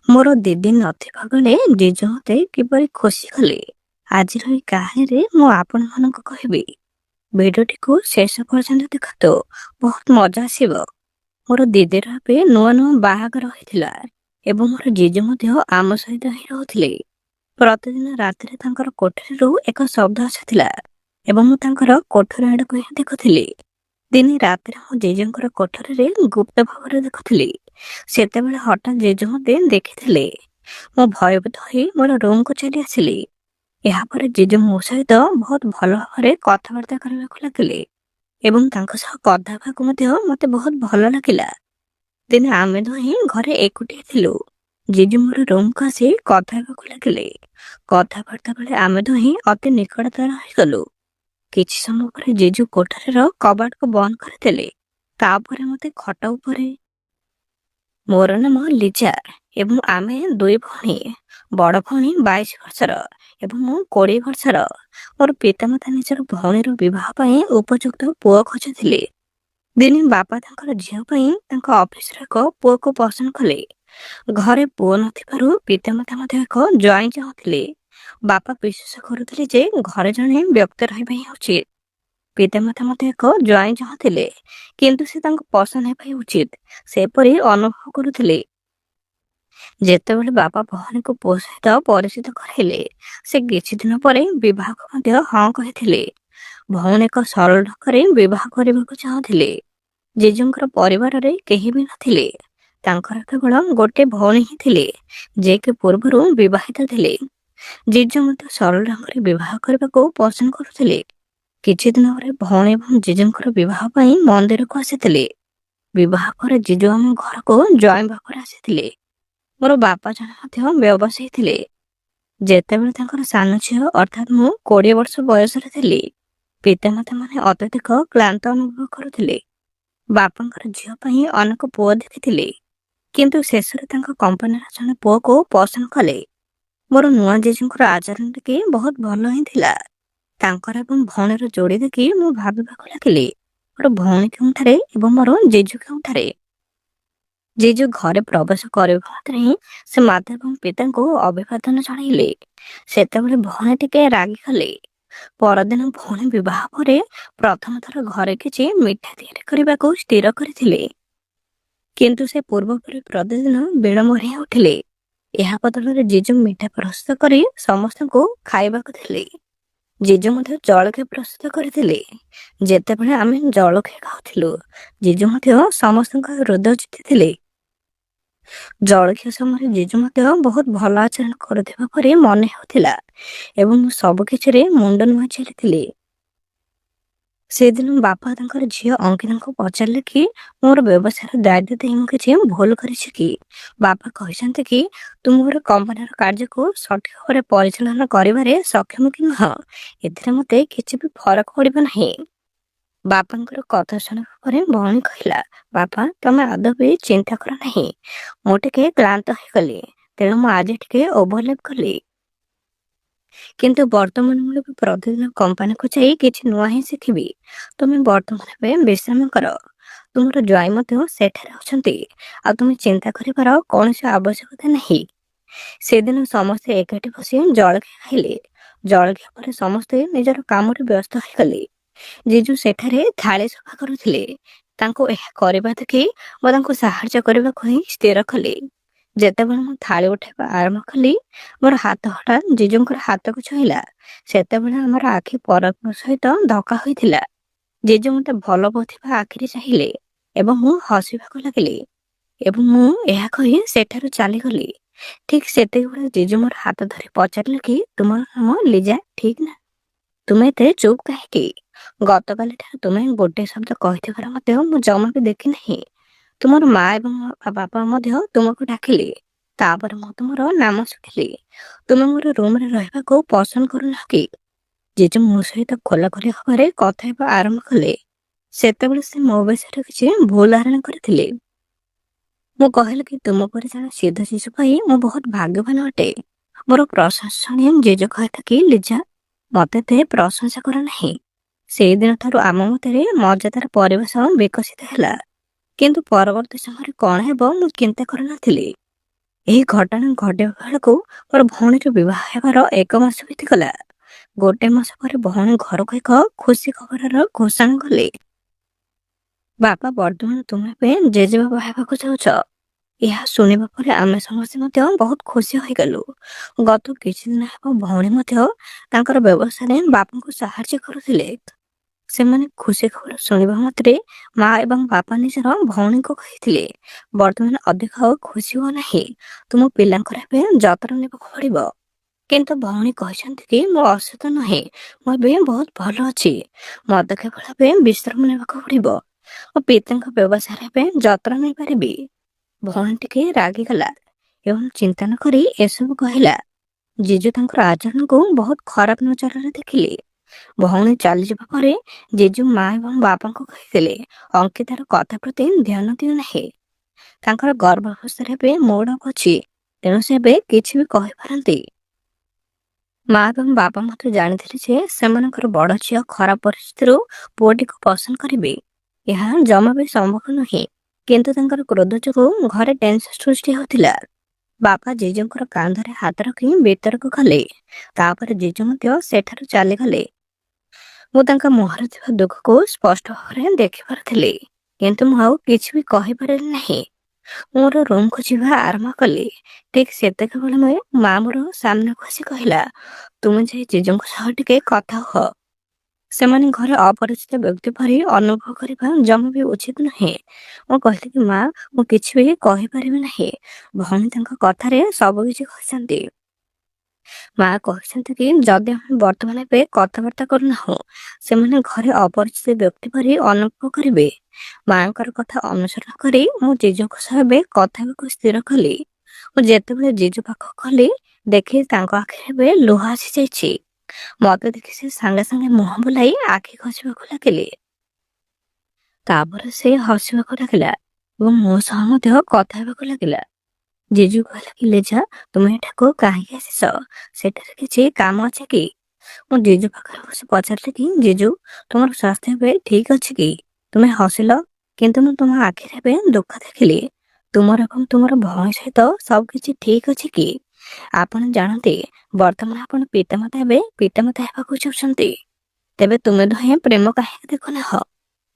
ମୋର ଦିଦି ନଥିବା ବେଳେ ଜେଜେ ମତେ କିପରି ଖୁସି କଲେ ଆଜିର ଏହି କାହାଣୀରେ ମୁଁ ଆପଣମାନଙ୍କୁ କହିବି। ଭିଡିଓଟିକୁ ଶେଷ ପର୍ଯ୍ୟନ୍ତ ଦେଖନ୍ତୁ, ବହୁତ ମଜା ଆସିବ। ମୋର ଦିଦିର ଏବେ ନୂଆ ନୂଆ ବାହାଘର ହୋଇଥିଲା ଏବଂ ମୋର ଜେଜେ ମଧ୍ୟ ଆମ ସହିତ ହିଁ ରହୁଥିଲେ। ପ୍ରତିଦିନ ରାତିରେ ତାଙ୍କର କୋଠରୀରୁ ଏକ ଶବ୍ଦ ଆସୁଥିଲା ଏବଂ ମୁଁ ତାଙ୍କର କୋଠରୀ ଆଡକୁ ହିଁ ଦେଖୁଥିଲି। ଦିନେ ରାତିରେ ମୁଁ ଜେଜେଙ୍କର କୋଠରୀରେ ଗୁପ୍ତ ଭାବରେ ଦେଖୁଥିଲି। ସେତେବେଳେ ହଠାତ୍ ଜେଜେ ମତେ ଦେଖିଥିଲେ। ମୁଁ ଭୟଭୀତ ହୋଇ ମୋର ରୁମକୁ ଚାଲି ଆସିଲି। ଏହାପରେ ଜେଜେ ମୋ ସହିତ ବହୁତ ଭଲ ଭାବରେ କଥାବାର୍ତ୍ତା କରିବାକୁ ଲାଗିଲେ ଏବଂ ତାଙ୍କ ସହ କଥା ହେବାକୁ ମଧ୍ୟ ମତେ ବହୁତ ଭଲ ଲାଗିଲା। ଦିନେ ଆମେ ଦୁହେଁ ଘରେ ଏକୁଟିଆ ଥିଲୁ। ଜେଜେ ମୋର ରୁମକୁ ଆସି କଥା ହେବାକୁ ଲାଗିଲେ। କଥାବାର୍ତ୍ତା ବେଳେ ଆମେ ଦୁହେଁ ଅତି ନିକଟତର ହୋଇଗଲୁ। କିଛି ସମୟ ପରେ ଜେଜୁ କୋଠରୀର କବାଟକୁ ବନ୍ଦ କରିଦେଲେ। ତାପରେ ମତେ ଖଟ ଉପରେ। ମୋର ନାମ ଲିଜା ଏବଂ ଆମେ ଦୁଇ ଭଉଣୀ। ବଡ ଭଉଣୀ 22 ବର୍ଷର ଏବଂ ମୁଁ 20 ବର୍ଷର। ମୋର ପିତାମାତା ନିଜର ଭଉଣୀର ବିବାହ ପାଇଁ ଉପଯୁକ୍ତ ପୁଅ ଖୋଜୁଥିଲେ। ଦିନେ ବାପା ତାଙ୍କର ଝିଅ ପାଇଁ ତାଙ୍କ ଅଫିସର ଏକ ପୁଅକୁ ପସନ୍ଦ କଲେ। ଘରେ ପୁଅ ନଥିବାରୁ ପିତାମାତା ମଧ୍ୟ ଏକ ଜ୍ୱାଇଁ ଚାହୁଁଥିଲେ। ବାପା ବିଶ୍ୱାସ କରୁଥିଲେ ଯେ ଘରେ ଜଣେ ବ୍ୟକ୍ତି ରହିବା ହିଁ ଉଚିତ। ପିତାମାତା ମଧ୍ୟ ଏକ ଜ୍ୱାଇଁ ଚାହୁଁଥିଲେ, କିନ୍ତୁ ସେ ତାଙ୍କୁ ପସନ୍ଦ ହେବା ହିଁ ଉଚିତ ସେପରି ଅନୁଭବ କରୁଥିଲେ। ଯେତେବେଳେ ବାପା ଭଉଣୀକୁ ପୁଅ ସହିତ ପରିଚିତ କରାଇଲେ, ସେ କିଛି ଦିନ ପରେ ବିବାହକୁ ମଧ୍ୟ ହଁ କହିଥିଲେ। ଭଉଣୀ ଏକ ସରଳ ଢଙ୍ଗରେ ବିବାହ କରିବାକୁ ଚାହୁଁଥିଲେ। ଜେଜେଙ୍କର ପରିବାରରେ କେହି ବି ନଥିଲେ। ତାଙ୍କର କେବଳ ଗୋଟେ ଭଉଣୀ ହିଁ ଥିଲେ, ଯିଏକି ପୂର୍ବରୁ ବିବାହିତ ଥିଲେ। ଜେଜେ ମଧ୍ୟ ସରଳ ଢଙ୍ଗରେ ବିବାହ କରିବାକୁ ପସନ୍ଦ କରୁଥିଲେ। କିଛି ଦିନ ପରେ ଭଉଣୀ ଏବଂ ଜେଜେଙ୍କର ବିବାହ ପାଇଁ ମନ୍ଦିରକୁ ଆସିଥିଲେ। ବିବାହ ପରେ ଜେଜେ ଆମ ଘରକୁ ଜ୍ୱାଇଁ ଭାବରେ ଆସିଥିଲେ। ମୋର ବାପା ଜଣେ ମଧ୍ୟ ବ୍ୟବସାୟୀ ଥିଲେ। ଯେତେବେଳେ ତାଙ୍କର ସାନ ଝିଅ ଅର୍ଥାତ୍ ମୁଁ 20 ବର୍ଷ ବୟସରେ ଥିଲି, ପିତାମାତା ମାନେ ଅତ୍ୟଧିକ କ୍ଳାନ୍ତ ଅନୁଭବ କରୁଥିଲେ। ବାପାଙ୍କର ଝିଅ ପାଇଁ ଅନେକ ପୁଅ ଦେଖିଥିଲେ, କିନ୍ତୁ ଶେଷରେ ତାଙ୍କ କମ୍ପାନୀର ଜଣେ ପୁଅକୁ ପସନ୍ଦ କଲେ। ମୋର ନୂଆ ଜେଜେଙ୍କର ଆଚରଣ ଟିକେ ବହୁତ ଭଲ ହିଁ ଥିଲା। ତାଙ୍କର ଏବଂ ଭଉଣୀର ଯୋଡି ଦେଖି ମୁଁ ଭାବିବାକୁ ଲାଗିଲି, ମୋର ଭଉଣୀ କେଉଁଠାରେ ଏବଂ ମୋର ଜେଜୁ କେଉଁଠାରେ। ଜେଜୁ ଘରେ ପ୍ରବେଶ କରିବା ମାତ୍ରେ ହିଁ ସେ ମାତା ଏବଂ ପିତାଙ୍କୁ ଅଭିବାଦନ ଜଣାଇଲେ। ସେତେବେଳେ ଭଉଣୀ ଟିକେ ରାଗିଗଲେ। ପରଦିନ ଭଉଣୀ ବିବାହ ପରେ ପ୍ରଥମ ଥର ଘରେ କିଛି ମିଠା ତିଆରି କରିବାକୁ ସ୍ଥିର କରିଥିଲେ, କିନ୍ତୁ ସେ ପୂର୍ବପରି ପ୍ରତିଦିନ ବିଳମ୍ବରେ ହିଁ ଉଠିଲେ। ଏହା ବଦଳରେ ଜେଜୁ ମିଠା ପ୍ରସ୍ତୁତ କରି ସମସ୍ତଙ୍କୁ ଖାଇବାକୁ ଦେଲେ। ଜେଜୁ ମଧ୍ୟ ଜଳଖିଆ ପ୍ରସ୍ତୁତ କରିଥିଲେ। ଯେତେବେଳେ ଆମେ ଜଳଖିଆ ଖାଉଥିଲୁ, ଜେଜୁ ମଧ୍ୟ ସମସ୍ତଙ୍କ ହୃଦୟ ଜିତିଥିଲେ। ଜଳଖିଆ ସମୟରେ ଜେଜୁ ମଧ୍ୟ ବହୁତ ଭଲ ଆଚରଣ କରୁଥିବା ପରି ମନେ ହେଉଥିଲା ଏବଂ ସବୁ କିଛିରେ ମୁଣ୍ଡ ନୁଆଁ ଚାଲିଥିଲେ। ସେଦିନ ବାପା ତାଙ୍କର ଝିଅ ଅଙ୍କିତାଙ୍କୁ ପଚାରିଲେ କି ମୋର ବ୍ୟବସାୟର ଦାୟିତ୍ୱ ଦେଇ ମୁଁ କିଛି ଭୁଲ କରିଛି କି। ବାପା କହିଛନ୍ତି କି ତୁ ମୋର କମ୍ପାନୀର କାର୍ଯ୍ୟକୁ ସଠିକ ଭାବରେ ପରିଚାଳନା କରିବାରେ ସକ୍ଷମ କି ନୁହଁ, ଏଥିରେ ମତେ କିଛି ବି ଫରକ ପଡିବ ନାହିଁ। ବାପାଙ୍କର କଥା ଶୁଣିବା ପରେ ଭଉଣୀ କହିଲା, ବାପା ତମେ ଆଦୌ ବି ଚିନ୍ତା କର ନାହିଁ। ମୁଁ ଟିକେ କ୍ଳାନ୍ତ ହେଇଗଲି, ତେଣୁ ମୁଁ ଆଜି ଟିକେ ଓଭରଲେପ୍ କଲି। କିନ୍ତୁ ବର୍ତ୍ତମାନ ମୁଁ ଏବେ ପ୍ରତିଦିନ କମ୍ପାନୀକୁ ଯାଇ କିଛି ନୂଆ ହିଁ ଶିଖିବି। ତୁମେ ବର୍ତ୍ତମାନ ଏବେ ବିଶ୍ରାମ କର। ତୁମର ଜ୍ୱାଇଁ ମଧ୍ୟ ସେଠାରେ ଅଛନ୍ତି ଆଉ ତୁମେ ଚିନ୍ତା କରିବାର କୌଣସି ଆବଶ୍ୟକତା ନାହିଁ। ସେଦିନ ସମସ୍ତେ ଏକାଠି ବସି ଜଳଖିଆ ଖାଇଲେ। ଜଳଖିଆ ପରେ ସମସ୍ତେ ନିଜର କାମରେ ବ୍ୟସ୍ତ ହୋଇଗଲେ। ଜେଜୁ ସେଠାରେ ଥାଳି ସଫା କରୁଥିଲେ। ତାଙ୍କୁ ଏହା କରିବା ଦେଖି ମୁଁ ତାଙ୍କୁ ସାହାଯ୍ୟ କରିବାକୁ ହିଁ ସ୍ଥିର କଲି। ଯେତେବେଳେ ମୁଁ ଥାଳି ଉଠାଇବା ଆରମ୍ଭ କଲି, ମୋର ହାତ ହଠାତ୍ ଜେଜୁଙ୍କର ହାତକୁ ଛୁଇଁଲା। ସେତେବେଳେ ଆମର ଆଖି ପରସ୍ପର ସହିତ ଧକ୍କା ହୋଇଥିଲା। ଜେଜୁ ମତେ ଭଲ ପାଉଥିବା ଆଖିରେ ଚାହିଁଲେ ଏବଂ ମୁଁ ହସିବାକୁ ଲାଗିଲି ଏବଂ ମୁଁ ଏହା କହି ସେଠାରୁ ଚାଲିଗଲି। ଠିକ ସେତେବେଳେ ଜେଜୁ ମୋର ହାତ ଧରି ପଚାରିଲେ କି ତୁମର ନାମ ଲିଜା ଠିକ ନା? ତୁମେ ଏତେ ଚୁପ୍ କାହିଁକି? ଗତକାଲି ଠାରୁ ତୁମେ ଗୋଟେ ଶବ୍ଦ କହିଥିବାର ମଧ୍ୟ ମୁଁ ଜମା ବି ଦେଖି ନାହିଁ। ତୁମର ମା ଏବଂ ବାପା ମଧ୍ୟ ତୁମକୁ ଡାକିଲେ, ତାପରେ ମୁଁ ତୁମର ନାମ ଶୁଣିଲି। ତୁମେ ମୋର ରୁମରେ ରହିବାକୁ ପସନ୍ଦ କରୁନାହ କି? ଜେଜୁ ମୋ ସହିତ ଖୋଲାଖୋଲି ଭାବରେ କଥା ହେବା ଆରମ୍ଭ କଲେ। ସେତେବେଳେ ସେ ମୋ ବିଷୟରେ କିଛି ଭୁଲ ଧାରଣା କରିଥିଲେ। ମୁଁ କହିଲି କି ତୁମ ପରି ଜଣେ ସିଦ୍ଧ ଶିଶୁ ପାଇଁ ମୁଁ ବହୁତ ଭାଗ୍ୟବାନ ଅଟେ। ମୋର ପ୍ରଶଂସା ଶୁଣି ଜେଜୁ କହିଲେ କି ଲିଜା ମତେ ଏତେ ପ୍ରଶଂସା କର ନାହିଁ। ସେଇଦିନ ଠାରୁ ଆମ ମଧ୍ୟରେ ମଜାଦାର ପରିବେଶ ବିକଶିତ ହେଲା, କିନ୍ତୁ ପରବର୍ତ୍ତୀ ସମୟରେ କଣ ହେବ ମୁଁ ଚିନ୍ତା କରିନଥିଲି। ଏହି ଘଟଣା ଘଟିବା ବେଳକୁ ମୋର ଭଉଣୀର ବିବାହ ହେବାର 1 ମାସ ବିତିଗଲା। ଗୋଟେ ମାସ ପରେ ଭଉଣୀ ଘରକୁ ଏକ ଖୁସି ଖବରର ଘୋଷଣା କଲେ। ବାପା, ବର୍ତ୍ତମାନ ତୁମେ ଏବେ ଜେଜେବାପା ହେବାକୁ ଯାଉଛ। ଏହା ଶୁଣିବା ପରେ ଆମେ ସମସ୍ତେ ମଧ୍ୟ ବହୁତ ଖୁସି ହୋଇଗଲୁ। ଗତ କିଛି ଦିନ ହେବ ଭଉଣୀ ମଧ୍ୟ ତାଙ୍କର ବ୍ୟବସାୟରେ ବାପାଙ୍କୁ ସାହାଯ୍ୟ କରୁଥିଲେ। ସେମାନେ ଖୁସି ଖବର ଶୁଣିବା ମାତ୍ରେ ମା ଏବଂ ବାପା ନିଜର ଭଉଣୀଙ୍କୁ କହିଥିଲେ, ବର୍ତ୍ତମାନ ଅଧିକ ଆଉ ଖୁସି ହୁଅ ନାହିଁ, ତୁମ ପିଲାଙ୍କର ଏବେ ଯତ୍ନ ନେବାକୁ ପଡିବ। କିନ୍ତୁ ଭଉଣୀ କହିଛନ୍ତି କି ମୁଁ ଅସୁସ୍ଥ ନୁହେଁ, ମୁଁ ଏବେ ବହୁତ ଭଲ ଅଛି, ମତେ କେବଳ ଏବେ ବିଶ୍ରାମ ନେବାକୁ ପଡିବ। ମୋ ପିତାଙ୍କ ବ୍ୟବସାୟରେ ଏବେ ଯତ୍ନ ନେଇପାରିବି। ଭଉଣୀ ଟିକେ ରାଗିଗଲା ଏବଂ ଚିନ୍ତା ନ କରି ଏସବୁ କହିଲା। ଜେଜୁ ତାଙ୍କର ଆଚରଣକୁ ବହୁତ ଖରାପ ନଜରରେ ଦେଖିଲେ। ଭଉଣୀ ଚାଲିଯିବା ପରେ ଜେଜୁ ମା ଏବଂ ବାପାଙ୍କୁ କହିଥିଲେ, ଅଙ୍କିତାର କଥା ପ୍ରତି ଧ୍ୟାନ ଦିଅ ନାହିଁ। ତାଙ୍କର ଗର୍ଭାବସ୍ଥାରେ ଏବେ ମୋଡ଼ ଅଛି, ତେଣୁ ସେ ଏବେ କିଛି ବି କହିପାରନ୍ତି। ମା ଏବଂ ବାପା ମଧ୍ୟ ଜାଣିଥିଲେ ଯେ ସେମାନଙ୍କର ବଡ ଝିଅ ଖରାପ ପରିସ୍ଥିତିରୁ ପୁଅଟିକୁ ପସନ୍ଦ କରିବେ। ଏହା ଜମା ବି ସମ୍ଭବ ନୁହେଁ, କିନ୍ତୁ ତାଙ୍କର କ୍ରୋଧ ଯୋଗୁଁ ଘରେ ଟେନସନ ସୃଷ୍ଟି ହେଉଥିଲା। ବାପା ଜେଜେଙ୍କର କାନ୍ଧରେ ହାତ ରଖି ଭିତରକୁ ଗଲେ। ତାପରେ ଜେଜେ ମଧ୍ୟ ସେଠାରୁ ଚାଲିଗଲେ। ମୁଁ ତାଙ୍କ ମୁହଁରେ ଥିବା ଦୁଃଖକୁ ସ୍ପଷ୍ଟ ଭାବରେ ଦେଖିପାରୁଥିଲି, କିନ୍ତୁ ମୁଁ ଆଉ କିଛି ବି କହିପାରିଲି ନାହିଁ। ମୋର ରୁମକୁ ଯିବା ଆରମ୍ଭ କଲି। ଠିକ ସେତେବେଳେ ମା ମୋର ସାମ୍ନାକୁ ଆସି କହିଲା, ତୁମେ ଯାଇ ଜେଜେଙ୍କ ସହ ଟିକେ କଥା ହୁଅ। ସେମାନେ ଘରେ ଅପରିଚିତ ବ୍ୟକ୍ତି ପରି ଅନୁଭବ କରିବା ଜମା ବି ଉଚିତ ନୁହେଁ। ମୁଁ କହିଲି କି ମା, ମୁଁ କିଛି ବି କହିପାରିବି ନାହିଁ। ଭଉଣୀ ତାଙ୍କ କଥାରେ ସବୁ କିଛି କହିଛନ୍ତି। ମା କହିଛନ୍ତି କି ଯଦି ଆମେ ବର୍ତ୍ତମାନ ଏବେ କଥାବାର୍ତ୍ତା କରୁନାହୁଁ, ସେମାନେ ଘରେ ଅପରିଚିତ ବ୍ୟକ୍ତି ପରି ଅନୁଭବ କରିବେ। ମାଙ୍କର କଥା ଅନୁସରଣ କରି ମୁଁ ଜେଜେଙ୍କ ସହ ଏବେ କଥା ହେବାକୁ ସ୍ଥିର କଲି। ମୁଁ ଯେତେବେଳେ ଜେଜେ ପାଖକୁ ଗଲି, ଦେଖି ତାଙ୍କ ଆଖିରେ ଏବେ ଲୁହ ଆସିଯାଇଛି। ମତେ ଦେଖି ସେ ସାଙ୍ଗେ ସାଙ୍ଗେ ମୁହଁ ବୁଲାଇ ଆଖି ଘଷିବାକୁ ଲାଗିଲେ। ତାପରେ ସେ ହସିବାକୁ ଲାଗିଲା ଏବଂ ମୋ ସହ ମଧ୍ୟ କଥା ହେବାକୁ ଲାଗିଲା। ଜେଜୁ କହିଲା କି ଲିଜା, ତୁମେ ଏଠାକୁ କାହିଁକି ଆସିଛ? ସେଠାରେ କିଛି କାମ ଅଛି କି? ମୁଁ ଜେଜୁ ପାଖରେ ବସି ପଚାରିଲି କି ଜେଜୁ, ତୁମର ସ୍ୱାସ୍ଥ୍ୟ ଏବେ ଠିକ ଅଛି କି? ତୁମେ ହସିଲ, କିନ୍ତୁ ମୁଁ ତୁମ ଆଖିରେ ଏବେ ଦୁଃଖ ଦେଖିଲି। ତୁମର ଏବଂ ତୁମର ଭଉଣୀ ସହିତ ସବୁ କିଛି ଠିକ ଅଛି କି? ଆପଣ ଜାଣନ୍ତି, ବର୍ତ୍ତମାନ ଆପଣ ପିତାମାତା ହେବାକୁ ଚାହୁଁଛନ୍ତି, ତେବେ ତୁମେ ଦୁହେଁ ପ୍ରେମ କାହିଁକି ଦେଖୁନାହ?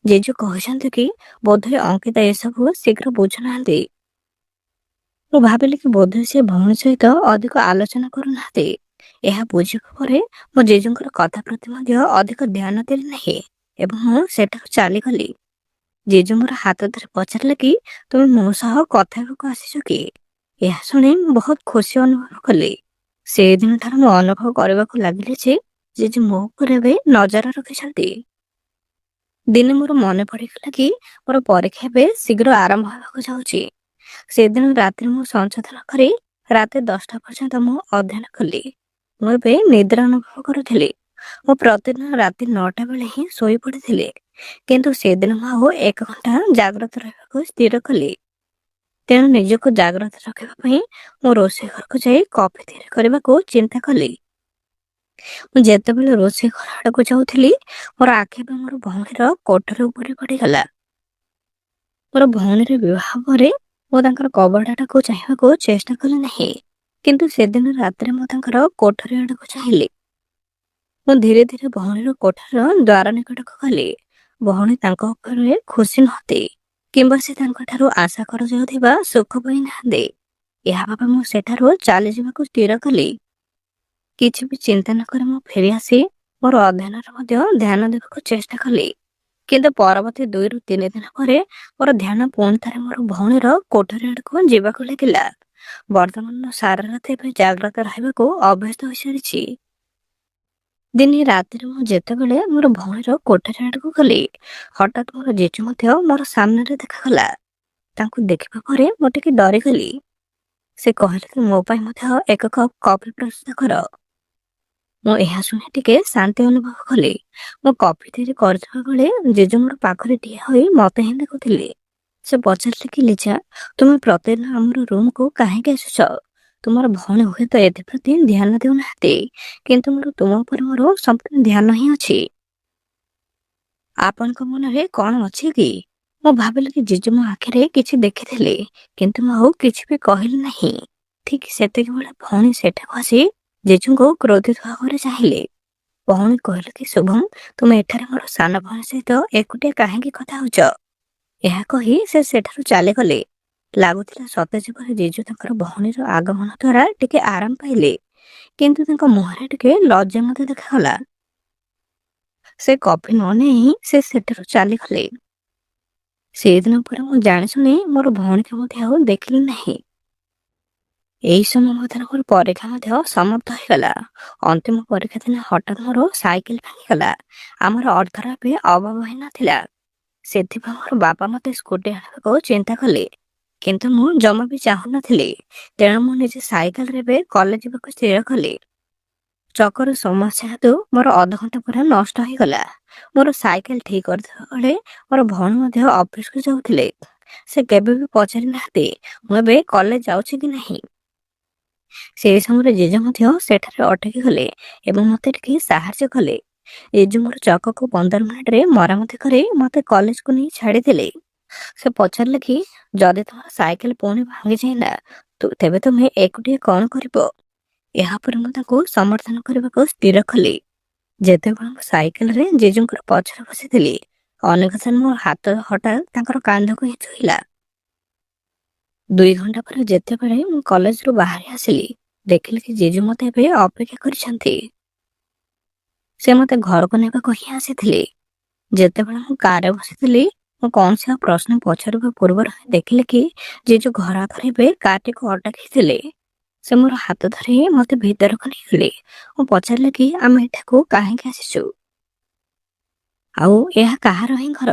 ଜେଜୁ କହିଛନ୍ତି କି ବୋଧହୁଏ ଅଙ୍କିତା ଏସବୁ ଶୀଘ୍ର ବୁଝୁନାହାନ୍ତି। ମୁଁ ଭାବିଲି କି ବୋଧହୁଏ ସେ ଭଉଣୀ ସହିତ ଅଧିକ ଆଲୋଚନା କରୁନାହାନ୍ତି। ଏହା ବୁଝିବା ପରେ ମୋ ଜେଜେଙ୍କର କଥା ପ୍ରତି ମଧ୍ୟ ଅଧିକ ଧ୍ୟାନ ଦେଲି ନାହିଁ ଏବଂ ମୁଁ ସେଠାରୁ ଚାଲିଗଲି। ଜେଜୁ ମୋର ହାତ ଧରି ପଚାରିଲେ କି ତୁମେ ମୋ ସହ କଥା ହେବାକୁ ଆସିଛ କି? ଏହା ଶୁଣି ମୁଁ ବହୁତ ଖୁସି ଅନୁଭବ କଲି। ସେଦିନ ଠାରୁ ମୁଁ ଅନୁଭବ କରିବାକୁ ଲାଗିଲି ଯେ ଜେଜୁ ମୋ ଉପରେ ଏବେ ନଜର ରଖିଛନ୍ତି। ଦିନେ ମୋର ମନେ ପଡିଗଲା କି ମୋର ପରୀକ୍ଷା ଏବେ ଶୀଘ୍ର ଆରମ୍ଭ ହେବାକୁ ଯାଉଛି। ସେଦିନ ରାତିରେ ମୁଁ ସଂଶୋଧନ କରି ରାତି 10ଟା ପର୍ଯ୍ୟନ୍ତ ମୁଁ ଅଧ୍ୟୟନ କଲି। ମୁଁ ଏବେ ନିଦ୍ରା ଅନୁଭବ କରୁଥିଲି। ମୁଁ ପ୍ରତିଦିନ ରାତି 9ଟା ବେଳେ ହିଁ ଶୋଇ ପଡିଥିଲି, କିନ୍ତୁ ସେଦିନ ମୁଁ ଆଉ 1 ଘଣ୍ଟା ଜାଗ୍ରତ ରହିବାକୁ ସ୍ଥିର କଲି। ତେଣୁ ନିଜକୁ ଜାଗ୍ରତ ରଖିବା ପାଇଁ ମୁଁ ରୋଷେଇ ଘରକୁ ଯାଇ କଫି ତିଆରି କରିବାକୁ ଚିନ୍ତା କଲି। ମୁଁ ଯେତେବେଳେ ରୋଷେଇ ଘର ଆଡକୁ ଯାଉଥିଲି, ମୋର ଆଖି ଏବଂ ମୋର ଭଉଣୀର କୋଠରୀ ଉପରେ ପଡିଗଲା। ମୋର ଭଉଣୀର ବିବାହ ପରେ ମୁଁ ତାଙ୍କର କବଡ଼ଟାକୁ ଚାହିଁବାକୁ ଚେଷ୍ଟା କଲି ନାହିଁ, କିନ୍ତୁ ସେଦିନ ରାତିରେ ମୁଁ ତାଙ୍କର କୋଠରୀ ଆଡକୁ ଚାହିଁଲି। ମୁଁ ଧୀରେ ଧୀରେ ଭଉଣୀର କୋଠରୀର ଦ୍ୱାର ନିକଟକୁ ଗଲି। ଭଉଣୀ ତାଙ୍କ ଉପରେ ଖୁସି ନୁହନ୍ତି, କିମ୍ବା ସେ ତାଙ୍କ ଠାରୁ ଆଶା କରାଯାଉଥିବା ସୁଖ ପାଇନାହାନ୍ତି। ଏହା ଭାବେ ମୁଁ ସେଠାରୁ ଚାଲିଯିବାକୁ ସ୍ଥିର କଲି। କିଛି ବି ଚିନ୍ତା ନ କରି ମୁଁ ଫେରି ଆସି ମୋର ଅଧ୍ୟୟନରେ ମଧ୍ୟ ଧ୍ୟାନ ଦେବାକୁ ଚେଷ୍ଟା କଲି। କିନ୍ତୁ ପରବର୍ତ୍ତୀ 2ରୁ 3 ଦିନ ପରେ ମୋର ଧ୍ୟାନ ପୁଣି ଥରେ ମୋର ଭଉଣୀର କୋଠରୀ ଆଡକୁ ଯିବାକୁ ଲାଗିଲା। ବର୍ତ୍ତମାନ ସାରା ରାତି ଏବେ ଜାଗ୍ରତ ରହିବାକୁ ଅଭ୍ୟସ୍ତ ହୋଇସାରିଛି। ଦିନେ ରାତିରେ ମୁଁ ଯେତେବେଳେ ମୋର ଭଉଣୀର କୋଠରୀ ଆଡକୁ ଗଲି, ହଠାତ୍ ମୋର ଜେଜୁ ମଧ୍ୟ ମୋର ସାମ୍ନାରେ ଦେଖାଗଲା। ତାଙ୍କୁ ଦେଖିବା ପରେ ମୁଁ ଟିକେ ଡରିଗଲି। ସେ କହିଲେ କି ମୋ ପାଇଁ ମଧ୍ୟ 1 କପ୍ କଫି ପ୍ରସ୍ତୁତ କର। ମୁଁ ଏହା ଶୁଣି ଟିକେ ଶାନ୍ତି ଅନୁଭବ କଲି। ମୁଁ କଫି ତିଆରି କରୁଥିବା ବେଳେ ଜେଜେ ମୋର ପାଖରେ ଠିଆ ହୋଇ ମତେ ହିଁ ଦେଖୁଥିଲେ। ସେ ପଚାରିଲେ କି ଲିଜା, ତୁମେ ପ୍ରତିଦିନ ଆମର ରୁମକୁ କାହିଁକି ଆସୁଛ? ତୁମର ଭଉଣୀ ହୁଏତ ଏଥିପ୍ରତି ଧ୍ୟାନ ଦେଉନାହାନ୍ତି, କିନ୍ତୁ ତୁମ ଉପରେ ମୋର ସମ୍ପୂର୍ଣ୍ଣ ଧ୍ୟାନ ହିଁ ଅଛି। ଆପଣଙ୍କ ମନରେ କଣ ଅଛି କି? ମୁଁ ଭାବିଲି କି ଜେଜେ ମୋ ଆଖିରେ କିଛି ଦେଖିଥିଲେ, କିନ୍ତୁ ମୁଁ ଆଉ କିଛି ବି କହିଲି ନାହିଁ। ଠିକ୍ ସେତିକିବେଳେ ଭଉଣୀ ସେଠାକୁ ଆସି ଜେଜୁଙ୍କୁ କ୍ରୋଧିତ ଭାବରେ ଚାହିଁଲେ। ଭଉଣୀ କହିଲେ କି ଶୁଭମ, ତୁମେ ଏଠାରେ ମୋର ସାନ ଭଉଣୀ ସହିତ ଏକୁଟିଆ କାହିଁକି କଥା ହଉଛ? ଏହା କହି ସେ ସେଠାରୁ ଚାଲିଗଲେ। ଲାଗୁଥିଲା ସତେ ଯେପରି ଜେଜୁ ତାଙ୍କର ଭଉଣୀର ଆଗମନ ଦ୍ୱାରା ଟିକେ ଆରାମ ପାଇଲେ, କିନ୍ତୁ ତାଙ୍କ ମୁହଁରେ ଟିକେ ଲଜ୍ଜା ମଧ୍ୟ ଦେଖାଗଲା। ସେ କଫି ନ ନେଇ ସେ ସେଠାରୁ ଚାଲିଗଲେ। ସେଦିନ ପରେ ମୁଁ ଜାଣିଶୁଣି ମୋର ଭଉଣୀକୁ ମଧ୍ୟ ଆଉ ଦେଖିଲି ନାହିଁ। ଏହି ସମୟ ମଧ୍ୟରେ ମୋର ପରୀକ୍ଷା ମଧ୍ୟ ସମାପ୍ତ ହୋଇଗଲା। ଅନ୍ତିମ ପରୀକ୍ଷା ଦିନ ହଠାତ୍ ମୋର ସାଇକେଲ ଭାଙ୍ଗିଗଲା। ଆମର ଅର୍ଥର ଏବେ ଅଭାବ ହୋଇନଥିଲା। ସେଥିପାଇଁ ମୋର ବାପା ମୋତେ ସ୍କୁଟି ଆଣିବାକୁ ଚିନ୍ତା କଲେ, କିନ୍ତୁ ମୁଁ ଜମା ବି ଚାହୁଁନଥିଲି। ତେଣୁ ମୁଁ ନିଜେ ସାଇକେଲରେ ଏବେ କଲେଜ ଯିବାକୁ ସ୍ଥିର କଲି। ଚକର ସମସ୍ୟା ହେତୁ ମୋର ଅଧଘଣ୍ଟା ପୁରା ନଷ୍ଟ ହୋଇଗଲା। ମୋର ସାଇକେଲ ଠିକ କରିଥିବା ବେଳେ ମୋର ଭଉଣୀ ମଧ୍ୟ ଅଫିସକୁ ଯାଉଥିଲେ। ସେ କେବେ ବି ପଚାରି ନାହାନ୍ତି ମୁଁ ଏବେ କଲେଜ ଯାଉଛି କି ନାହିଁ। ସେହି ସମୟରେ ଜେଜେ ମଧ୍ୟ ସେଠାରେ ଅଟକି ଗଲେ ଏବଂ ମୋତେ ଟିକେ ସାହାଯ୍ୟ କଲେ। ଜେଜେ ମୋର ଚକକୁ 15 ମିନିଟରେ ମରାମତି କରି ମୋତେ କଲେଜକୁ ନେଇ ଛାଡ଼ିଦେଲେ। ସେ ପଚାରିଲେ କି ଯଦି ତୁମର ସାଇକେଲ ପୁଣି ଭାଙ୍ଗିଯାଏ ନା, ତେବେ ତୁମେ ଏକୁଟିଆ କ'ଣ କରିବ? ଏହାପରେ ମୁଁ ତାଙ୍କୁ ସମର୍ଥନ କରିବାକୁ ସ୍ଥିର କଲି। ଯେତେବେଳେ ମୁଁ ସାଇକେଲରେ ଜେଜେଙ୍କର ପଛରେ ବସିଥିଲି, ଅନେକ ଥର ମୋ ହାତ ହଠାତ୍ ତାଙ୍କର କାନ୍ଧକୁ ହିଁ ଛୁଇଁଲା। 2 ଘଣ୍ଟା ପରେ ଯେତେବେଳେ ମୁଁ କଲେଜରୁ ବାହାରି ଆସିଲି, ଦେଖିଲି କି ଜେଜୁ ମୋତେ ଏବେ ଅପେକ୍ଷା କରିଛନ୍ତି। ସେ ମୋତେ ଘରକୁ ନେବାକୁ ହିଁ ଆସିଥିଲେ। ଯେତେବେଳେ ମୁଁ କାରରେ ବସିଥିଲି, ମୁଁ କୌଣସି ଆଉ ପ୍ରଶ୍ନ ପଚାରିବା ପୂର୍ବରୁ ହିଁ ଦେଖିଲି କି ଜେଜୁ ଘର ଆଗରେ ଏବେ କାରଟିକୁ ଅଟକାଇଥିଲେ। ସେ ମୋର ହାତ ଧରି ମୋତେ ଭିତରକୁ ନେଇଗଲେ। ମୁଁ ପଚାରିଲି କି ଆମେ ଏଠାକୁ କାହିଁକି ଆସିଛୁ, ଆଉ ଏହା କାହାର ହିଁ ଘର?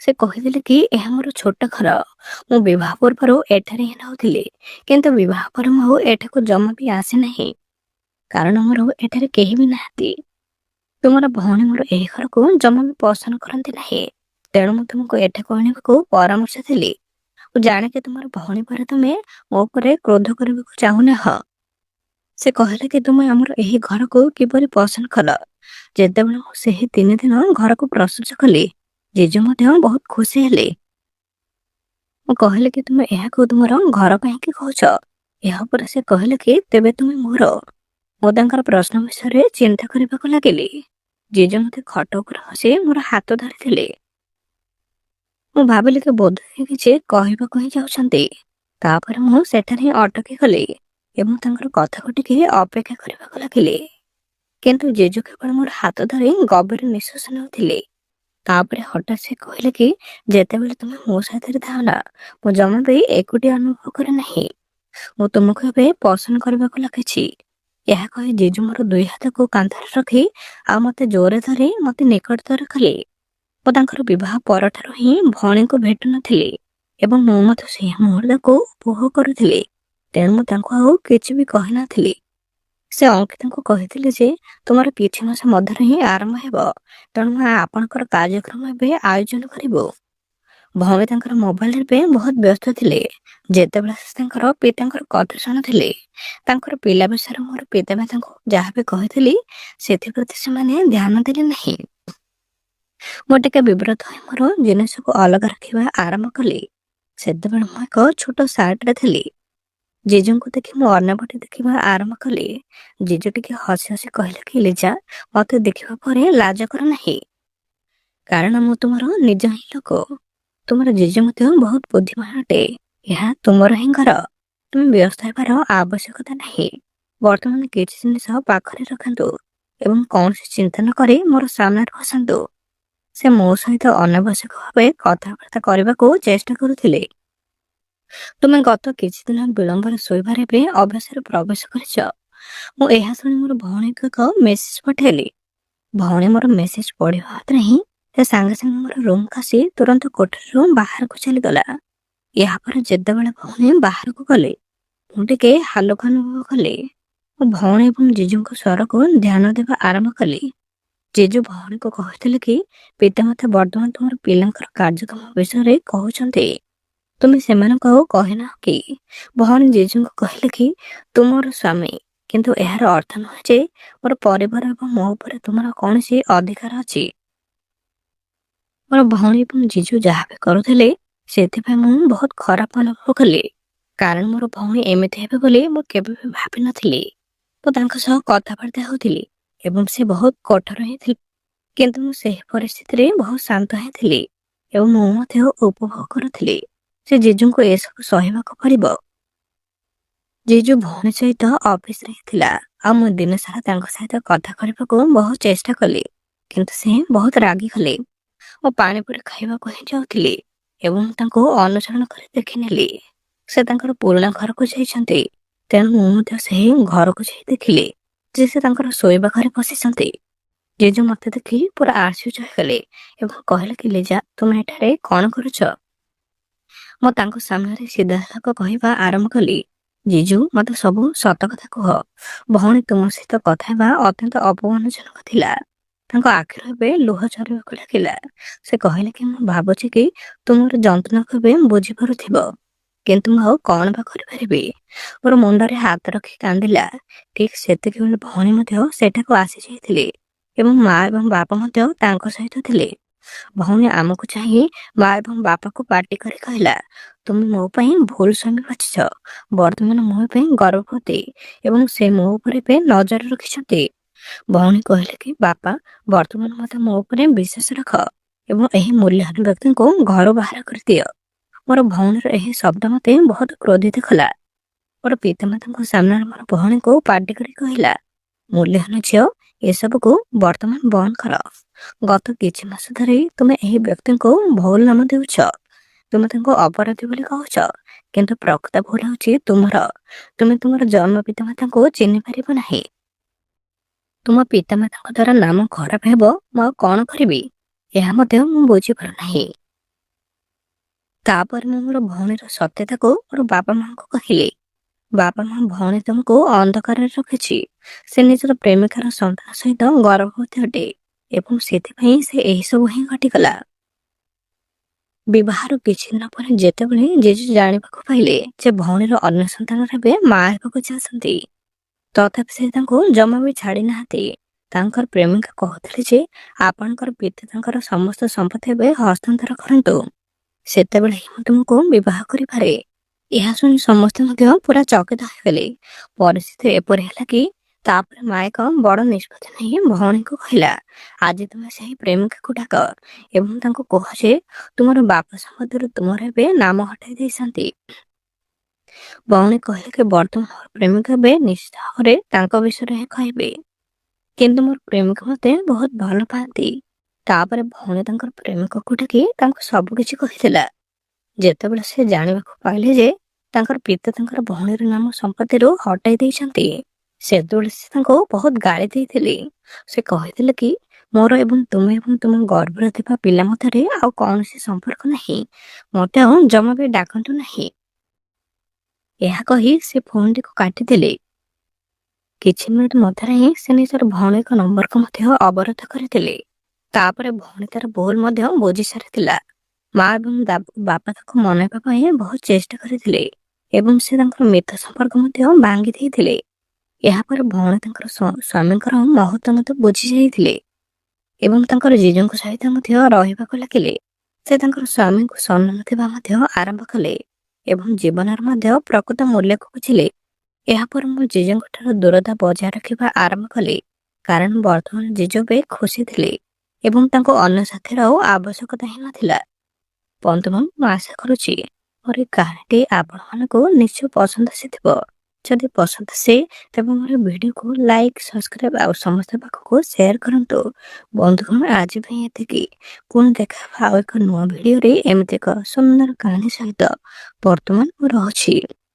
ସେ କହିଥିଲେ କି ଏହା ମୋର ଛୋଟ ଘର। ମୁଁ ବିବାହ ପୂର୍ବରୁ ଏଠାରେ ହିଁ ରହୁଥିଲି, କିନ୍ତୁ ବିବାହ ପରେ ମୁଁ ଆଉ ଏଠାକୁ ଜମା ବି ଆସିନାହିଁ, କାରଣ ମୋର ଏଠାରେ କେହି ବି ନାହାନ୍ତି। ତୁମର ଭଉଣୀ ମୋର ଏହି ଘରକୁ ଜମା ବି ପସନ୍ଦ କରନ୍ତି ନାହିଁ, ତେଣୁ ମୁଁ ତୁମକୁ ଏଠାକୁ ଆଣିବାକୁ ପରାମର୍ଶ ଦେଲି। ମୁଁ ଜାଣେ କି ତୁମର ଭଉଣୀ ପରେ ତୁମେ ମୋ ଉପରେ କ୍ରୋଧ କରିବାକୁ ଚାହୁଁନାହ। ସେ କହିଲେ କି ତୁମେ ଆମର ଏହି ଘରକୁ କିପରି ପସନ୍ଦ କଲ। ଯେତେବେଳେ ମୁଁ ସେହି 3 ଦିନ ଘରକୁ ପ୍ରଶଂସା କଲି, ଜେଜେ ମଧ୍ୟ ବହୁତ ଖୁସି ହେଲେ। ମୁଁ କହିଲି କି ତୁମେ ଏହାକୁ ତୁମର ଘର କାହିଁକି କହୁଛ? ଏହା ଉପରେ ସେ କହିଲେ କି ତେବେ ତୁମେ ମୋର। ମୁଁ ତାଙ୍କର ପ୍ରଶ୍ନ ବିଷୟରେ ଚିନ୍ତା କରିବାକୁ ଲାଗିଲି। ଜେଜେ ମୋତେ ଖଟ ଉପରେ ବସି ମୋର ହାତ ଧରିଥିଲେ। ମୁଁ ଭାବିଲି କି ବୋଧହୁଏ କିଛି କହିବାକୁ ହିଁ ଯାଉଛନ୍ତି। ତାପରେ ମୁଁ ସେଠାରେ ହିଁ ଅଟକି ଗଲି ଏବଂ ତାଙ୍କର କଥାକୁ ଟିକେ ଅପେକ୍ଷା କରିବାକୁ ଲାଗିଲି। କିନ୍ତୁ ଜେଜୁ କେବଳ ମୋର ହାତ ଧରି ଗଭୀର ନିଶ୍ୱାସ ନେଉଥିଲେ। ତାପରେ ହଠାତ୍ ସେ କହିଲେ କି ଯେତେବେଳେ ତୁମେ ମୋ ସାଥିରେ ଥାଅ ନା, ମୁଁ ଜମା ବି ଏକୁଟିଆ ଅନୁଭବ କରେ ନାହିଁ। ମୁଁ ତୁମକୁ ଏବେ ପସନ୍ଦ କରିବାକୁ ଲାଗିଛି। ଏହା କହି ଜେଜୁ ମୋର 2 ହାତକୁ କାନ୍ଧରେ ରଖି ଆଉ ମୋତେ ଜୋରରେ ଧରି ମୋତେ ନିକଟତର କଲେ। ମୁଁ ତାଙ୍କର ବିବାହ ପରଠାରୁ ହିଁ ଭଉଣୀଙ୍କୁ ଭେଟୁ ନଥିଲି ଏବଂ ମୁଁ ମଧ୍ୟ ସେହି ମୁହୂର୍ତ୍ତକୁ ଉପଭୋଗ କରୁଥିଲି। ତେଣୁ ମୁଁ ତାଙ୍କୁ ଆଉ କିଛି ବି କହିନଥିଲି। ସେ ଅଙ୍କିତାଙ୍କୁ କହିଥିଲେ ଯେ ତୁମର କିଛି ମାସ ମଧ୍ୟରେ ହିଁ ଆରମ୍ଭ ହେବ, ତେଣୁ ଆପଣଙ୍କର କାର୍ଯ୍ୟକ୍ରମ ଏବେ ଆୟୋଜନ କରିବୁ। ଭଉଣୀ ତାଙ୍କର ମୋବାଇଲରେ ଏବେ ବହୁତ ବ୍ୟସ୍ତ ଥିଲେ। ଯେତେବେଳେ ସେ ତାଙ୍କର ପିତାଙ୍କର କଥା ଶୁଣୁଥିଲେ, ତାଙ୍କର ପିଲା ବିଷୟରେ ମୋର ପିତାମାତାଙ୍କୁ ଯାହା ବି କହିଥିଲି ସେଥିପ୍ରତି ସେମାନେ ଧ୍ୟାନ ଦେଲେ ନାହିଁ। ମୁଁ ଟିକେ ବିବ୍ରତ ହୋଇ ମୋର ଜିନିଷକୁ ଅଲଗା ରଖିବା ଆରମ୍ଭ କଲି। ସେତେବେଳେ ମୁଁ ଏକ ଛୋଟ ସାର୍ଟରେ ଥିଲି। ଜେଜୁଙ୍କୁ ଦେଖି ମୁଁ ଅନ୍ୟପଟେ ଦେଖିବା ଆରମ୍ଭ କଲି। ଜେଜୁ ଟିକେ ହସି ହସି କହିଲେ କି ଲିଜା, ମୋତେ ଦେଖିବା ପରେ ଲାଜ କର ନାହିଁ, କାରଣ ମୁଁ ତୁମର ନିଜ ହିଁ ଲୋକ। ତୁମର ଜେଜେ ମଧ୍ୟ ବହୁତ ବୁଦ୍ଧିମାନ ଅଟେ। ଏହା ତୁମର ହିଁ ଘର। ତୁମେ ବ୍ୟସ୍ତ ହେବାର ଆବଶ୍ୟକତା ନାହିଁ। ବର୍ତ୍ତମାନ କିଛି ଜିନିଷ ପାଖରେ ରଖନ୍ତୁ ଏବଂ କୌଣସି ଚିନ୍ତା ନ କରି ମୋର ସାମ୍ନାରେ ବସନ୍ତୁ। ସେ ମୋ ସହିତ ଅନାବଶ୍ୟକ ଭାବେ କଥାବାର୍ତ୍ତା କରିବାକୁ ଚେଷ୍ଟା କରୁଥିଲେ। ତୁମେ ଗତ କିଛି ଦିନ ବିଳମ୍ବରେ ଶୋଇବାରେ ଏବେ ଅଭ୍ୟାସରେ ପ୍ରବେଶ କରିଛ। ମୁଁ ଏହା ଶୁଣି ମୋର ଭଉଣୀକୁ ଏକ ମେସେଜ ପଠାଇଲି। ଭଉଣୀ ମୋର ମେସେଜ ପଢିବା ମାତ୍ରେ ହିଁ ସେ ସାଙ୍ଗେ ସାଙ୍ଗେ ମୋର ରୁମକୁ ଆସି ତୁରନ୍ତ କୋଠରୀରୁ ବାହାରକୁ ଚାଲିଗଲା। ଏହାପରେ ଯେତେବେଳେ ଭଉଣୀ ବାହାରକୁ ଗଲେ, ମୁଁ ଟିକେ ହାଲୁକା ଅନୁଭବ କଲି। ମୁଁ ଭଉଣୀ ଏବଂ ଜେଜୁଙ୍କ ସ୍ୱରକୁ ଧ୍ୟାନ ଦେବା ଆରମ୍ଭ କଲି। ଜେଜୁ ଭଉଣୀକୁ କହିଥିଲେ କି ପିତାମାତା ବର୍ତ୍ତମାନ ତୁମର ପିଲାଙ୍କର କାର୍ଯ୍ୟକ୍ରମ ବିଷୟରେ କହୁଛନ୍ତି, ତୁମେ ସେମାନଙ୍କୁ ଆଉ କହିନାହ କି? ଭଉଣୀ ଜେଜୁଙ୍କୁ କହିଲେ କି ତୁମର ସ୍ୱାମୀ, କିନ୍ତୁ ଏହାର ଅର୍ଥ ନୁହେଁ ଯେ ମୋର ପରିବାର ଏବଂ ମୋ ଉପରେ ତୁମର କୌଣସି ଅଧିକାର ଅଛି। ମୋର ଭଉଣୀ ଏବଂ ଜେଜୁ ଯାହା ବି କରୁଥିଲେ ସେଥିପାଇଁ ମୁଁ ବହୁତ ଖରାପ ଅନୁଭବ କଲି, କାରଣ ମୋର ଭଉଣୀ ଏମିତି ହେବେ ବୋଲି ମୁଁ କେବେ ବି ଭାବିନଥିଲି। ମୁଁ ତାଙ୍କ ସହ କଥାବାର୍ତ୍ତା ହେଉଥିଲି ଏବଂ ସେ ବହୁତ କଠୋର ହିଁ ଥିଲେ। କିନ୍ତୁ ମୁଁ ସେହି ପରିସ୍ଥିତିରେ ବହୁତ ଶାନ୍ତ ହିଁ ଥିଲି ଏବଂ ମୁଁ ମଧ୍ୟ ଉପଭୋଗ କରୁଥିଲି ସେ ଜେଜୁଙ୍କୁ ଏସବୁ ସହିବାକୁ ପଡ଼ିବ। ଜେଜୁ ଭଉଣୀ ସହିତ ଅଫିସରେ ହିଁ ଥିଲା ଆଉ ମୁଁ ଦିନ ସାରା ତାଙ୍କ ସହିତ କଥା କରିବାକୁ ବହୁତ ଚେଷ୍ଟା କଲି, କିନ୍ତୁ ସେ ବହୁତ ରାଗିଗଲେ। ମୁଁ ପାଣିପୁରି ଖାଇବାକୁ ହିଁ ଯାଉଥିଲି ଏବଂ ତାଙ୍କୁ ଅନୁସରଣ କରି ଦେଖିନେଲି ସେ ତାଙ୍କର ପୁରୁଣା ଘରକୁ ଯାଇଛନ୍ତି। ତେଣୁ ମୁଁ ମଧ୍ୟ ସେହି ଘରକୁ ଯାଇ ଦେଖିଲି ଯେ ସେ ତାଙ୍କର ଶୋଇବା ଘରେ ବସିଛନ୍ତି। ଜେଜୁ ମତେ ଦେଖି ପୁରା ଆଶ୍ଚର୍ଯ୍ୟ ହେଇଗଲେ ଏବଂ କହିଲେ କି ଲିଜା, ତୁମେ ଏଠାରେ କଣ କରୁଛ? ମୁଁ ତାଙ୍କ ସାମ୍ନାରେ ସିଧାସଳଖ କହିବା ଆରମ୍ଭ କଲି, ଜିଜୁ ମତେ ସବୁ ସତ କଥା କୁହ। ଭଉଣୀ ତୁମ ସହିତ କଥା ହେବା ଅତ୍ୟନ୍ତ ଅପମାନଜନକ ଥିଲା। ତାଙ୍କ ଆଖିରୁ ଏବେ ଲୁହ ଝରିବାକୁ ଲାଗିଲା। ସେ କହିଲେ କି ମୁଁ ଭାବୁଛି କି ତୁମର ଯନ୍ତ୍ରଣାକୁ ଏବେ ବୁଝିପାରୁଥିବ, କିନ୍ତୁ ମୁଁ ଆଉ କଣ ବା କରିପାରିବି। ମୋର ମୁଣ୍ଡରେ ହାତ ରଖି କାନ୍ଦିଲା। ଠିକ ସେତିକିବେଳେ ଭଉଣୀ ମଧ୍ୟ ସେଠାକୁ ଆସିଯାଇଥିଲେ ଏବଂ ମା ଏବଂ ବାପା ମଧ୍ୟ ତାଙ୍କ ସହିତ ଥିଲେ। ଭଉଣୀ ଆମକୁ ଚାହିଁ ମା ଏବଂ ବାପାକୁ ପାଟି କରି କହିଲା, ତୁମେ ମୋ ପାଇଁ ଭୁଲ ସ୍ୱାମୀ ବାଛିଛ। ବର୍ତ୍ତମାନ ମୋ ପାଇଁ ଗର୍ଭବତୀ ଏବଂ ସେ ମୋ ଉପରେ ଏବେ ନଜର ରଖିଛନ୍ତି। ଭଉଣୀ କହିଲେ କି ବାପା, ବର୍ତ୍ତମାନ ମୋତେ ମୋ ଉପରେ ବିଶ୍ୱାସ ରଖ ଏବଂ ଏହି ମୂଲ୍ୟବାନ ବ୍ୟକ୍ତିଙ୍କୁ ଘରୁ ବାହାର କରିଦିଅ। ମୋର ଭଉଣୀର ଏହି ଶବ୍ଦ ମୋତେ ବହୁତ କ୍ରୋଧିତ କଲା। ମୋର ପିତାମାତାଙ୍କ ସାମ୍ନାରେ ମୋର ଭଉଣୀକୁ ପାଟି କରି କହିଲା, ମୂଲ୍ୟହୀନ ଝିଅ, ଏସବୁକୁ ବର୍ତ୍ତମାନ ବନ୍ଦ କର। ଗତ କିଛି ମାସ ଧରି ତୁମେ ଏହି ବ୍ୟକ୍ତିଙ୍କୁ ଭୁଲ ନାମ ଦେଉଛ। ତୁମେ ତାଙ୍କୁ ଅପରାଧୀ ବୋଲି କହୁଛ, କିନ୍ତୁ ପ୍ରକୃତ ଭୁଲ ହେଉଛି ତୁମର। ତୁମେ ତୁମର ଜନ୍ମ ପିତାମାତାଙ୍କୁ ଚିହ୍ନି ପାରିବ ନାହିଁ। ତୁମ ପିତାମାତାଙ୍କ ଦ୍ୱାରା ନାମ ଖରାପ ହେବ, ମୁଁ ଆଉ କଣ କରିବି? ଏହା ମଧ୍ୟ ମୁଁ ବୁଝିପାରୁନାହିଁ। ତାପରେ ମୁଁ ମୋର ଭଉଣୀର ସତ୍ୟତାକୁ ମୋର ବାପା ମାଙ୍କୁ କହିଲି। ବାପା ମା, ଭଉଣୀ ତୁମକୁ ଅନ୍ଧକାରରେ ରଖିଛି। ସେ ନିଜର ପ୍ରେମିକାର ସନ୍ତାନ ସହିତ ଗର୍ଭବତୀ ଅଟେ ଏବଂ ସେଥିପାଇଁ ସେ ଏହିସବୁ ହିଁ ଘଟିଗଲା। ବିବାହର କିଛି ଦିନ ପରେ ଯେତେବେଳେ ଜେଜୁ ଜାଣିବାକୁ ପାଇଲେ ଯେ ଭଉଣୀର ଅନ୍ୟ ସନ୍ତାନର ଏବେ ମା ହେବାକୁ ଚାହୁଁଛନ୍ତି, ତଥାପି ସେ ତାଙ୍କୁ ଜମା ବି ଛାଡ଼ି ନାହାନ୍ତି। ତାଙ୍କର ପ୍ରେମିକା କହୁଥିଲେ ଯେ ଆପଣଙ୍କର ପିତା ତାଙ୍କର ସମସ୍ତ ସମ୍ପତ୍ତି ଏବେ ହସ୍ତାନ୍ତର କରନ୍ତୁ, ସେତେବେଳେ ହିଁ ମୁଁ ତୁମକୁ ବିବାହ କରିପାରେ। ଏହା ଶୁଣି ସମସ୍ତେ ମଧ୍ୟ ପୁରା ଚକିତ ହୋଇଗଲେ। ପରିସ୍ଥିତି ଏପରି ହେଲା କି ତାପରେ ମା ଏକ ବଡ଼ ନିଷ୍ପତ୍ତି ନେଇ ଭଉଣୀକୁ କହିଲା, ଆଜି ତୁମେ ସେହି ପ୍ରେମିକାକୁ ଡାକ ଏବଂ ତାଙ୍କୁ କୁହ ଯେ ତୁମର ବାପା ସମ୍ପତ୍ତିରୁ ତୁମର ଏବେ ନାମ ହଟାଇ ଦେଇଛନ୍ତି। ଭଉଣୀ କହିଲେ କି ବର୍ତ୍ତମାନ ମୋର ପ୍ରେମିକା ଏବେ ନିଶ୍ଚିତ ଭାବରେ ତାଙ୍କ ବିଷୟରେ ହିଁ କହିବେ, କିନ୍ତୁ ମୋର ପ୍ରେମିକ ମୋତେ ବହୁତ ଭଲ ପାଆନ୍ତି। ତାପରେ ଭଉଣୀ ତାଙ୍କର ପ୍ରେମିକକୁ ଡାକି ତାଙ୍କୁ ସବୁ କିଛି କହିଥିଲା। ଯେତେବେଳେ ସେ ଜାଣିବାକୁ ପାଇଲେ ଯେ ତାଙ୍କର ପିତା ତାଙ୍କର ଭଉଣୀର ନାମ ସମ୍ପତ୍ତିରୁ ହଟାଇ ଦେଇଛନ୍ତି, ସେତେବେଳେ ସେ ତାଙ୍କୁ ବହୁତ ଗାଳି ଦେଇଥିଲେ। ସେ କହିଥିଲେ କି ମୋର ଏବଂ ତୁମେ ଏବଂ ତୁମ ଗର୍ଭରେ ଥିବା ପିଲା ମଧ୍ୟରେ ଆଉ କୌଣସି ସମ୍ପର୍କ ନାହିଁ। ମୋତେ ଆଉ ଜମା ବି ଡାକନ୍ତୁ ନାହିଁ। ଏହା କହି ସେ ଫୋନଟିକୁ କାଟିଦେଲେ। କିଛି ମିନିଟ ମଧ୍ୟରେ ହିଁ ସେ ନିଜର ଭଉଣୀଙ୍କ ନମ୍ବରକୁ ମଧ୍ୟ ଅବରୋଧ କରିଥିଲେ। ତାପରେ ଭଉଣୀ ତାର ଭୁଲ ମଧ୍ୟ ବୁଝି ସାରିଥିଲା। ମା ଏବଂ ବାପା ତାକୁ ମନାଇବା ପାଇଁ ବହୁତ ଚେଷ୍ଟା କରିଥିଲେ ଏବଂ ସେ ତାଙ୍କର ମିତ୍ର ସମ୍ପର୍କ ମଧ୍ୟ ଭାଙ୍ଗି ଦେଇଥିଲେ। ଏହାପରେ ଭଉଣୀ ତାଙ୍କର ସ୍ୱାମୀଙ୍କର ମହତ୍ଵ ମଧ୍ୟ ବୁଝି ଯାଇଥିଲେ ଏବଂ ତାଙ୍କର ଜେଜେଙ୍କ ସହିତ ମଧ୍ୟ ରହିବାକୁ ଲାଗିଲେ। ସେ ତାଙ୍କର ସ୍ୱାମୀଙ୍କୁ ସମ୍ମାନ ଦେବା ମଧ୍ୟ ଆରମ୍ଭ କଲେ ଏବଂ ଜୀବନର ମଧ୍ୟ ପ୍ରକୃତ ମୂଲ୍ୟକୁ ବୁଝିଲେ। ଏହାପରେ ମୁଁ ଜେଜେଙ୍କ ଠାରୁ ଦୂରତା ବଜାୟ ରଖିବା ଆରମ୍ଭ କଲି, କାରଣ ବର୍ତ୍ତମାନ ଜେଜେ ଏବେ ଖୁସି ଥିଲେ ଏବଂ ତାଙ୍କୁ ଅନ୍ୟ ସାଥୀର ଆଉ ଆବଶ୍ୟକତା ହିଁ ନଥିଲା। ବନ୍ଧୁଗଣ, ମୁଁ ଆଶା କରୁଛି ମୋର ଏ କାହାଣୀଟି ଆପଣମାନଙ୍କୁ ନିଶ୍ଚୟ ପସନ୍ଦ ଆସିଥିବ। ଯଦି ପସନ୍ଦ ଆସେ ତେବେ ମୋର ଭିଡ଼ିଓକୁ ଲାଇକ୍, ସବସ୍କ୍ରାଇବ୍ ଆଉ ସମସ୍ତ ପାଖକୁ ସେୟାର କରନ୍ତୁ। ବନ୍ଧୁଗଣ, ଆଜି ପାଇଁ ଏତିକି। ପୁଣି ଦେଖା ହେବା ଆଉ ଏକ ନୂଆ ଭିଡ଼ିଓରେ ଏମିତି ଏକ ସୁନ୍ଦର କାହାଣୀ ସହିତ। ବର୍ତ୍ତମାନ ମୁଁ ରହୁଛି।